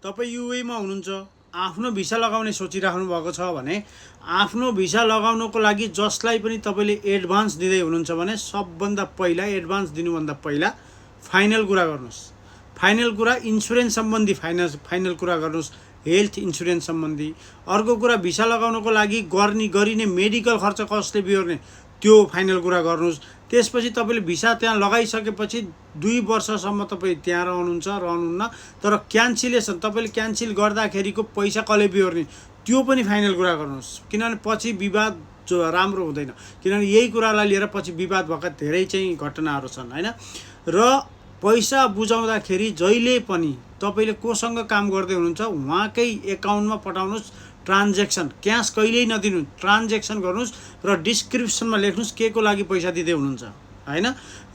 तपाईँ युएमा हुनुहुन्छ, आफ्नो भिसा लगाउने सोचिराख्नु भएको छ भने आफ्नो भिसा लगाउनको लागि जसलाई पनि तपाईँले एडभान्स दिँदै हुनुहुन्छ भने सबभन्दा पहिला एडभान्स दिनुभन्दा पहिला फाइनल कुरा गर्नुहोस्। फाइनल कुरा इन्सुरेन्स सम्बन्धी फाइनल कुरा गर्नुहोस्, हेल्थ इन्सुरेन्स सम्बन्धी। अर्को कुरा भिसा लगाउनको लागि गरिने मेडिकल खर्च कसले बिहोर्ने त्यो फाइनल कुरा गर्नुहोस्। त्यसपछि तपाईँले भिसा त्यहाँ लगाइसकेपछि 2 वर्षसम्म तपाईँ त्यहाँ रहनुहुन्न, तर क्यान्सिलेसन तपाईँले क्यान्सिल गर्दाखेरिको पैसा कसले बिहोर्ने त्यो पनि फाइनल कुरा गर्नुहोस्। किनभने पछि विवाद राम्रो हुँदैन, किनभने यही कुरालाई लिएर पछि विवाद भएका धेरै चाहिँ घटनाहरू छन् हैन। र पैसा बुझाउँदाखेरि जहिले पनि तपाईँले कोसँग काम गर्दै हुनुहुन्छ उहाँकै एकाउन्टमा पठाउनुहोस्। ट्रान्जेक्सन क्यास कहिल्यै नदिनु, ट्रान्जेक्सन गर्नुहोस् र डिस्क्रिप्सनमा लेख्नुहोस् के को लागि पैसा दिँदै हुनुहुन्छ हैन।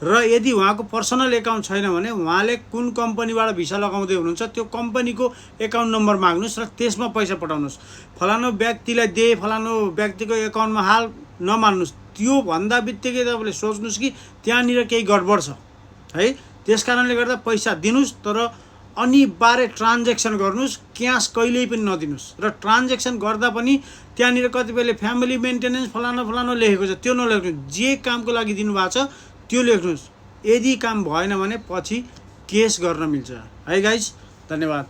र यदि उहाँको पर्सनल एकाउन्ट छैन भने उहाँले कुन कम्पनीबाट भिसा लगाउँदै हुनुहुन्छ त्यो कम्पनीको एकाउन्ट नम्बर माग्नुहोस् र त्यसमा पैसा पठाउनुहोस्। फलानु व्यक्तिलाई दे, फलानु व्यक्तिको एकाउन्टमा हाल नमान्नुहोस्। त्यो भन्दा बित्तिकै तपाईँले सोच्नुहोस् कि त्यहाँनिर केही गडबड छ है। त्यस कारणले गर्दा पैसा दिनुहोस्, तर अनिवार्य ट्रान्जेक्सन गर्नुहोस्, क्यास कहिल्यै पनि नदिनुहोस्। र ट्रान्जेक्सन गर्दा पनि त्यहाँनिर कतिपयले फ्यामिली मेन्टेनेन्स फलानो लेखेको छ त्यो नलेख्नुहोस्। जे कामको लागि दिनुभएको छ त्यो लेख्नुहोस्। यदि काम भएन भने पछि केस गर्न मिल्छ है गाइज। धन्यवाद।